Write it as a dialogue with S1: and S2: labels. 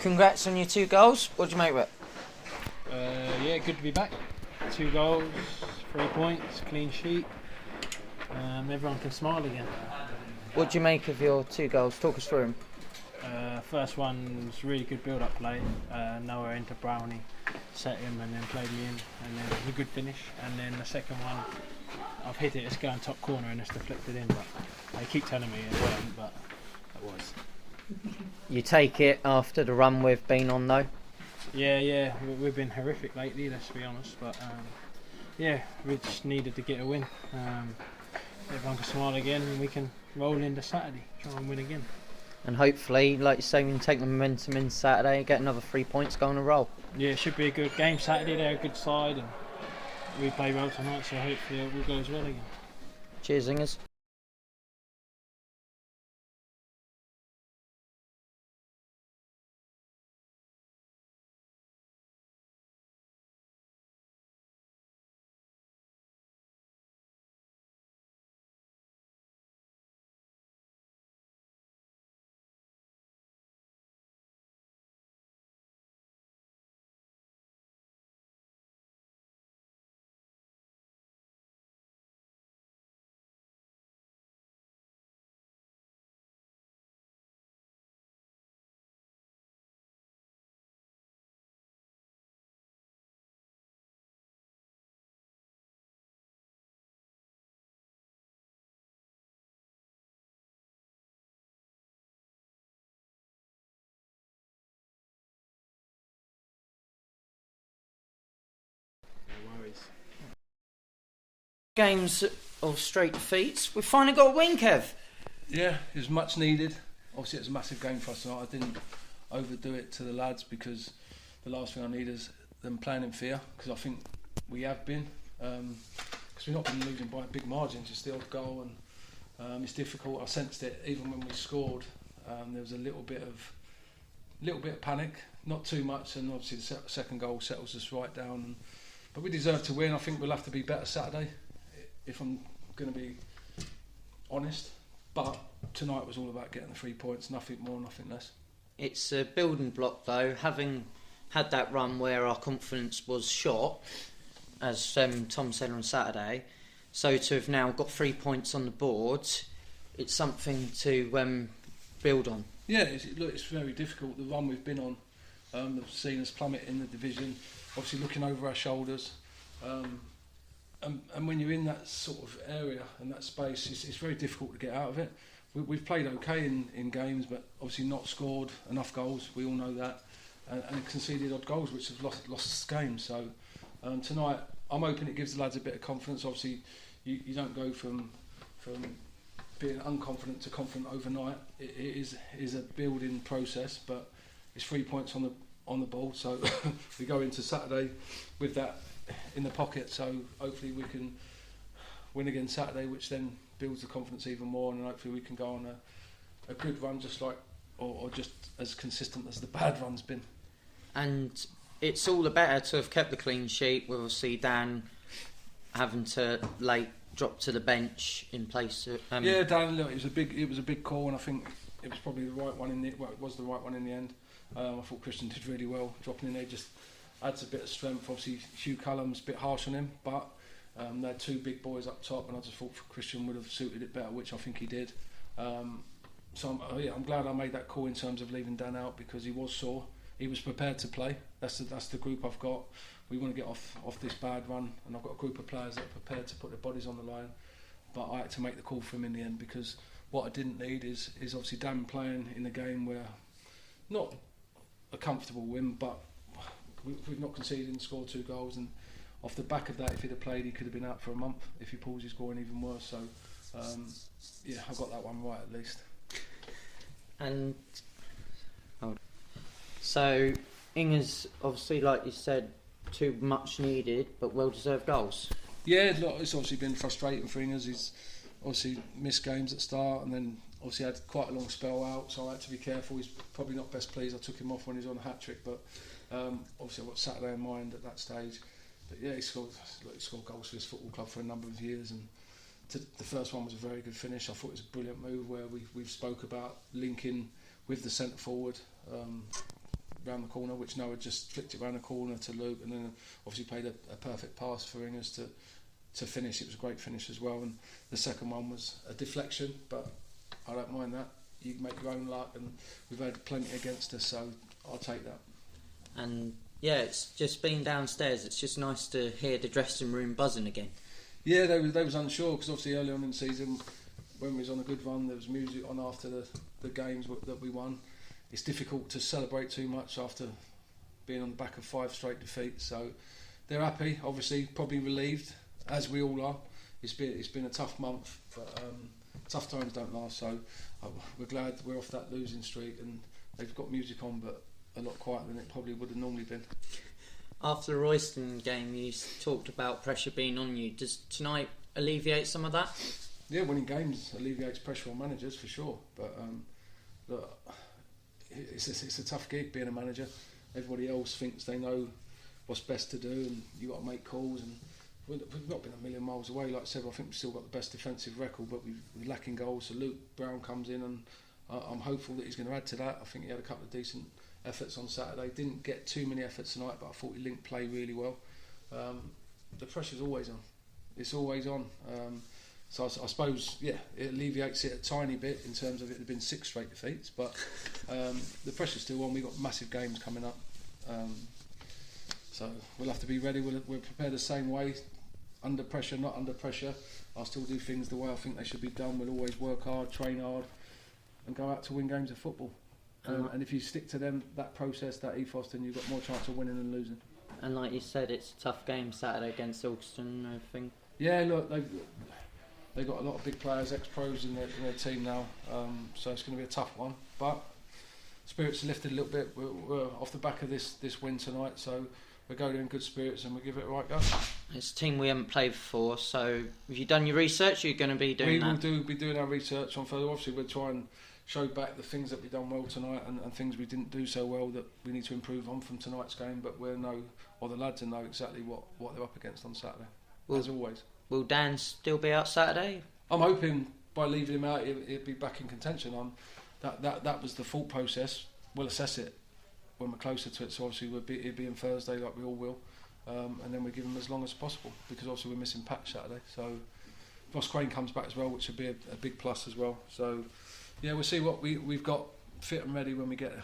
S1: Congrats on your 2 goals. What do you make of it?
S2: Yeah, good to be back. 2 goals, 3 points, clean sheet. Everyone can smile again.
S1: What do you make of your 2 goals? Talk us through them.
S2: First one was really good build-up play. Nowhere into Brownie, set him and then played me in, and then it was a good finish. And then the second one, I've hit it. It's going top corner and it's deflected in, but they keep telling me it wasn't, but it was.
S1: You take it after the run we've been on, though?
S2: Yeah, we've been horrific lately, let's be honest, but yeah, we just needed to get a win. Everyone can smile again and we can roll into Saturday, try and win again.
S1: And hopefully, like you say, we can take the momentum in Saturday, get another 3 points, go on a roll.
S2: Yeah, it should be a good game Saturday. They're a good side and we play well tonight, so hopefully it all goes well again.
S1: Cheers, Zingers.
S2: No worries.
S1: Games of straight defeats. We've finally got a win, Kev.
S3: Yeah, it was much needed. Obviously, it's a massive game for us tonight. I didn't overdo it to the lads because the last thing I need is them playing in fear, because I think we have been. Because we've not been losing by a big margin, just the odd goal, and it's difficult. I sensed it even when we scored. There was a little bit of panic, not too much, and obviously the second goal settles us right down. But we deserve to win. I think we'll have to be better Saturday, if I'm going to be honest. But tonight was all about getting the 3 points, nothing more, nothing less.
S1: It's a building block, though, having had that run where our confidence was shot, as Tom said on Saturday. So to have now got 3 points on the board, it's something to build on.
S3: Yeah, it's very difficult. The run we've been on, have seen us plummet in the division, obviously looking over our shoulders. And when you're in that sort of area and that space, it's very difficult to get out of it. We've played okay in games, but obviously not scored enough goals. We all know that, and conceded odd goals, which have lost us game. So tonight, I'm hoping it gives the lads a bit of confidence. Obviously, you don't go from being unconfident to confident overnight. It is a building process, but it's 3 points on the ball. So we go into Saturday with that in the pocket, so hopefully we can win again Saturday, which then builds the confidence even more, and hopefully we can go on a good run, just like or just as consistent as the bad run's been.
S1: And it's all the better to have kept the clean sheet, with obviously Dan having to late drop to the bench in place of,
S3: yeah, Dan, look, it was a big call, and I think it was probably the right one it was the right one in the end. I thought Christian did really well dropping in there, just adds a bit of strength. Obviously Hugh Cullum's a bit harsh on him, but they're two big boys up top, and I just thought Christian would have suited it better, which I think he did. So I'm glad I made that call in terms of leaving Dan out, because he was sore. He was prepared to play. That's the group I've got. We want to get off this bad run, and I've got a group of players that are prepared to put their bodies on the line. But I had to make the call for him in the end, because what I didn't need is obviously Dan playing in a game where not a comfortable win, but we've not conceded and scored 2 goals, and off the back of that, if he'd have played, he could have been out for a month. If he pulls his groin, even worse. So yeah, I got that one right at least.
S1: And so Inger's obviously, like you said, 2 much needed but well deserved goals.
S3: Yeah, look, it's obviously been frustrating for Ingers. He's obviously missed games at start, and then obviously had quite a long spell out, so I had to be careful. He's probably not best pleased I took him off when he's on a hat-trick, but obviously I've got Saturday in mind at that stage. But yeah, he scored goals for his football club for a number of years, and the first one was a very good finish. I thought it was a brilliant move where we've spoke about linking with the centre forward, round the corner, which Noah just flicked it round the corner to Luke, and then obviously played a perfect pass for Ingers to finish. It was a great finish as well, and the second one was a deflection, but I don't mind that. You can make your own luck, and we've had plenty against us, so I'll take that.
S1: And yeah, it's just been downstairs. It's just nice to hear the dressing room buzzing again.
S3: Yeah, they was unsure because obviously early on in the season, when we was on a good run, there was music on after the games that we won. It's difficult to celebrate too much after being on the back of 5 straight defeats. So they're happy, obviously, probably relieved, as we all are. It's been a tough month, but tough times don't last. So we're glad we're off that losing streak, and they've got music on, but a lot quieter than it probably would have normally been.
S1: After the Royston game, you talked about pressure being on you. Does tonight alleviate some of that?
S3: Yeah, winning games alleviates pressure on managers for sure. But look, it's a tough gig being a manager. Everybody else thinks they know what's best to do, and you got to make calls. And we've not been a million miles away. Like I said, I think we've still got the best defensive record, but we're lacking goals. So Luke Brown comes in, and I'm hopeful that he's going to add to that. I think he had a couple of decent efforts on Saturday. Didn't get too many efforts tonight, but I thought he linked play really well. The pressure's always on. It's always on. So I suppose, yeah, it alleviates it a tiny bit in terms of it had been 6 straight defeats, but the pressure's still on. We've got massive games coming up, so we'll have to be ready. We'll prepare the same way, under pressure, not under pressure. I'll still do things the way I think they should be done. We'll always work hard, train hard, and go out to win games of football. And if you stick to that process, that ethos, then you've got more chance of winning than losing.
S1: And like you said, it's a tough game Saturday against Ilkeston, I think.
S3: Yeah, look, they've got a lot of big players, ex-pros in their team now, so it's going to be a tough one. But spirits are lifted a little bit. We're off the back of this win tonight, so we go there in good spirits and we give it a right go.
S1: It's a team we haven't played before, so have you done your research? You're going to be doing that?
S3: We will be doing our research on further. Obviously, we'll try and show back the things that we've done well tonight and things we didn't do so well that we need to improve on from tonight's game. But the lads will know exactly what they're up against on Saturday, as always.
S1: Will Dan still be out Saturday?
S3: I'm hoping by leaving him out, he'll be back in contention. That was the thought process. We'll assess it when we're closer to it. So obviously he'll be in Thursday like we all will, and then we give him as long as possible because obviously we're missing Pat Saturday. So Ross Crane comes back as well, which would be a big plus as well. So yeah, we'll see what we've got fit and ready when we get there.